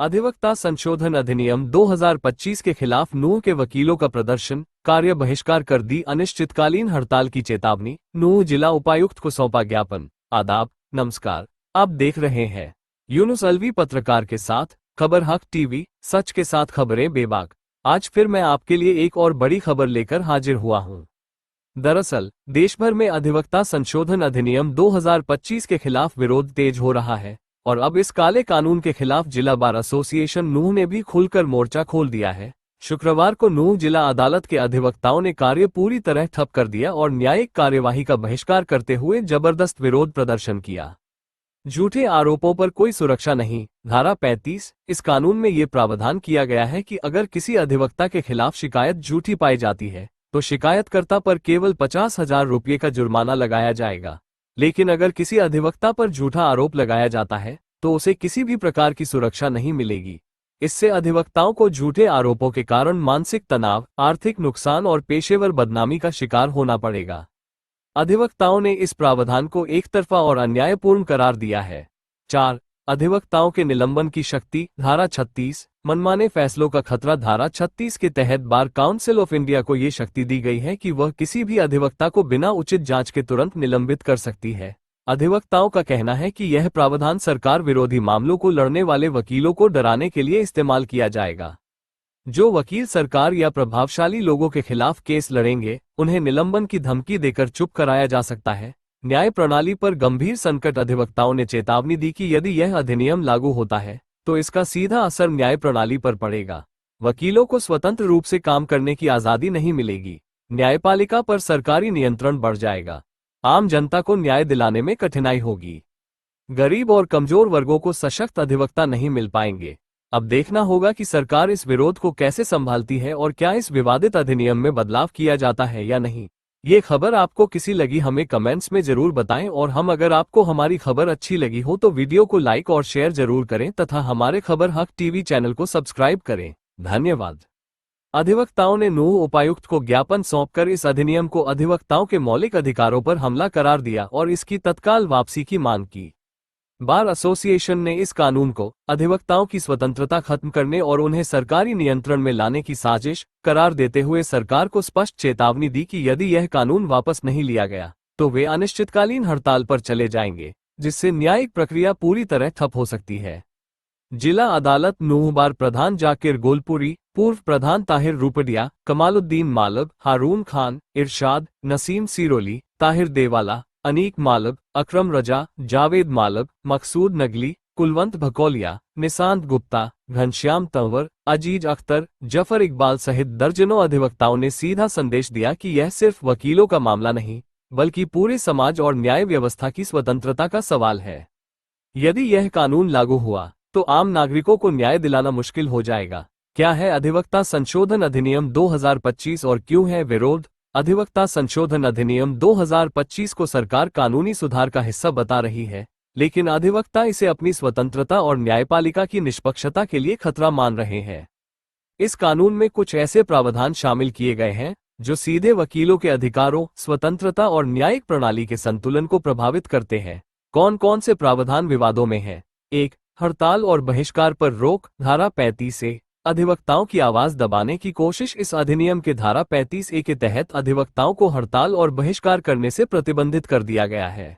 अधिवक्ता संशोधन अधिनियम 2025 के खिलाफ नूंह के वकीलों का प्रदर्शन, कार्य बहिष्कार कर दी अनिश्चितकालीन हड़ताल की चेतावनी। नूंह जिला उपायुक्त को सौंपा ज्ञापन। आदाब, नमस्कार। आप देख रहे हैं यूनुस अलवी पत्रकार के साथ खबर हक टीवी, सच के साथ खबरें बेबाक। आज फिर मैं आपके लिए एक और बड़ी खबर लेकर हाजिर हुआ हूं। दरअसल देश भर में अधिवक्ता संशोधन अधिनियम 2025 के खिलाफ विरोध तेज हो रहा है और अब इस काले कानून के खिलाफ जिला बार एसोसिएशन नूंह ने भी खुलकर मोर्चा खोल दिया है। शुक्रवार को नूंह जिला अदालत के अधिवक्ताओं ने कार्य पूरी तरह ठप कर दिया और न्यायिक कार्यवाही का बहिष्कार करते हुए जबरदस्त विरोध प्रदर्शन किया। झूठे आरोपों पर कोई सुरक्षा नहीं। धारा 35 इस कानून में ये प्रावधान किया गया है कि अगर किसी अधिवक्ता के खिलाफ शिकायत झूठी पाई जाती है तो शिकायतकर्ता पर केवल 50,000 रुपये का जुर्माना लगाया जाएगा। लेकिन अगर किसी अधिवक्ता पर झूठा आरोप लगाया जाता है तो उसे किसी भी प्रकार की सुरक्षा नहीं मिलेगी। इससे अधिवक्ताओं को झूठे आरोपों के कारण मानसिक तनाव, आर्थिक नुकसान और पेशेवर बदनामी का शिकार होना पड़ेगा। अधिवक्ताओं ने इस प्रावधान को एकतरफा और अन्यायपूर्ण करार दिया है। 4. अधिवक्ताओं के निलंबन की शक्ति। धारा 36 मनमाने फैसलों का खतरा। धारा 36 के तहत बार काउंसिल ऑफ इंडिया को ये शक्ति दी गई है कि वह किसी भी अधिवक्ता को बिना उचित जांच के तुरंत निलंबित कर सकती है। अधिवक्ताओं का कहना है कि यह प्रावधान सरकार विरोधी मामलों को लड़ने वाले वकीलों को डराने के लिए इस्तेमाल किया जाएगा। जो वकील सरकार या प्रभावशाली लोगों के खिलाफ केस लड़ेंगे, उन्हें निलंबन की धमकी देकर चुप कराया जा सकता है। न्याय प्रणाली पर गंभीर संकट। अधिवक्ताओं ने चेतावनी दी कि यदि यह अधिनियम लागू होता है तो इसका सीधा असर न्याय प्रणाली पर पड़ेगा। वकीलों को स्वतंत्र रूप से काम करने की आजादी नहीं मिलेगी। न्यायपालिका पर सरकारी नियंत्रण बढ़ जाएगा। आम जनता को न्याय दिलाने में कठिनाई होगी। गरीब और कमजोर वर्गों को सशक्त अधिवक्ता नहीं मिल पाएंगे। अब देखना होगा कि सरकार इस विरोध को कैसे संभालती है और क्या इस विवादित अधिनियम में बदलाव किया जाता है या नहीं। ये खबर आपको किसी लगी हमें कमेंट्स में जरूर बताएं और अगर आपको हमारी खबर अच्छी लगी हो तो वीडियो को लाइक और शेयर जरूर करें तथा हमारे खबर हक टीवी चैनल को सब्सक्राइब करें। धन्यवाद। अधिवक्ताओं ने नूंह उपायुक्त को ज्ञापन सौंपकर इस अधिनियम को अधिवक्ताओं के मौलिक अधिकारों पर हमला करार दिया और इसकी तत्काल वापसी की मांग की। बार एसोसिएशन ने इस कानून को अधिवक्ताओं की स्वतंत्रता खत्म करने और उन्हें सरकारी नियंत्रण में लाने की साजिश करार देते हुए सरकार को स्पष्ट चेतावनी दी कि यदि यह कानून वापस नहीं लिया गया तो वे अनिश्चितकालीन हड़ताल पर चले जाएंगे, जिससे न्यायिक प्रक्रिया पूरी तरह ठप हो सकती है। जिला अदालत नूंह बार प्रधान जाकिर गोलपुरी, पूर्व प्रधान ताहिर रूपडिया, कमालुद्दीन मालब, हारून खान, इरशाद, नसीम सिरोली, ताहिर देवाला, अनीक मालब, अकरम रजा, जावेद मालब, मकसूद नगली, कुलवंत भकौलिया, निशांत गुप्ता, घनश्याम तंवर, अजीज अख्तर, जफर इकबाल सहित दर्जनों अधिवक्ताओं ने सीधा संदेश दिया कि यह सिर्फ वकीलों का मामला नहीं बल्कि पूरे समाज और न्याय व्यवस्था की स्वतंत्रता का सवाल है। यदि यह कानून लागू हुआ तो आम नागरिकों को न्याय दिलाना मुश्किल हो जाएगा। क्या है अधिवक्ता संशोधन अधिनियम 2025 और क्यों है विरोध? अधिवक्ता संशोधन अधिनियम 2025 को सरकार कानूनी सुधार का हिस्सा बता रही है, लेकिन अधिवक्ता इसे अपनी स्वतंत्रता और न्यायपालिका की निष्पक्षता के लिए खतरा मान रहे हैं। इस कानून में कुछ ऐसे प्रावधान शामिल किए गए हैं जो सीधे वकीलों के अधिकारों, स्वतंत्रता और न्यायिक प्रणाली के संतुलन को प्रभावित करते हैं। कौन कौन से प्रावधान विवादों में हैं? 1. हड़ताल और बहिष्कार पर रोक। धारा 35A अधिवक्ताओं की आवाज दबाने की कोशिश। इस अधिनियम के धारा 35A के तहत अधिवक्ताओं को हड़ताल और बहिष्कार करने से प्रतिबंधित कर दिया गया है।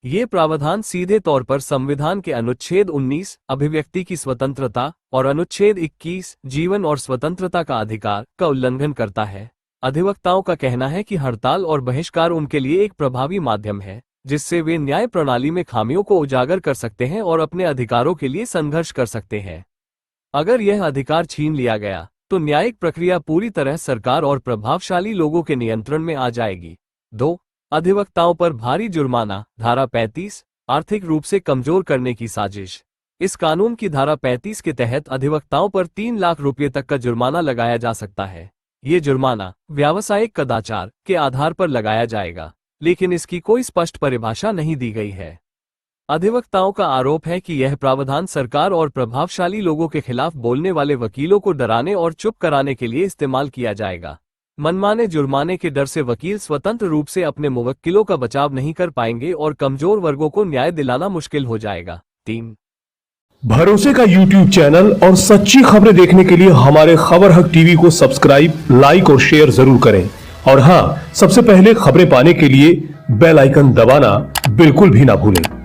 ये प्रावधान सीधे तौर पर संविधान के अनुच्छेद 19 अभिव्यक्ति की स्वतंत्रता और अनुच्छेद 21 जीवन और स्वतंत्रता का अधिकार का उल्लंघन करता है। अधिवक्ताओं का कहना है कि हड़ताल और बहिष्कार उनके लिए एक प्रभावी माध्यम है जिससे वे न्याय प्रणाली में खामियों को उजागर कर सकते हैं और अपने अधिकारों के लिए संघर्ष कर सकते हैं। अगर यह अधिकार छीन लिया गया तो न्यायिक प्रक्रिया पूरी तरह सरकार और प्रभावशाली लोगों के नियंत्रण में आ जाएगी। 2. अधिवक्ताओं पर भारी जुर्माना। धारा 35 आर्थिक रूप से कमजोर करने की साजिश। इस कानून की धारा 35 के तहत अधिवक्ताओं पर 3 लाख रुपये तक का जुर्माना लगाया जा सकता है। ये जुर्माना व्यावसायिक कदाचार के आधार पर लगाया जाएगा, लेकिन इसकी कोई स्पष्ट परिभाषा नहीं दी गई है। अधिवक्ताओं का आरोप है कि यह प्रावधान सरकार और प्रभावशाली लोगों के खिलाफ बोलने वाले वकीलों को डराने और चुप कराने के लिए इस्तेमाल किया जाएगा। मनमाने जुर्माने के डर से वकील स्वतंत्र रूप से अपने मुवक्किलों का बचाव नहीं कर पाएंगे और कमजोर वर्गों को न्याय दिलाना मुश्किल हो जाएगा। 3. भरोसे का YouTube चैनल और सच्ची खबरें देखने के लिए हमारे खबर हक टीवी को सब्सक्राइब, लाइक और शेयर जरूर करें। और हां, सबसे पहले खबरें पाने के लिए बेल आइकन दबाना बिल्कुल भी ना भूलें।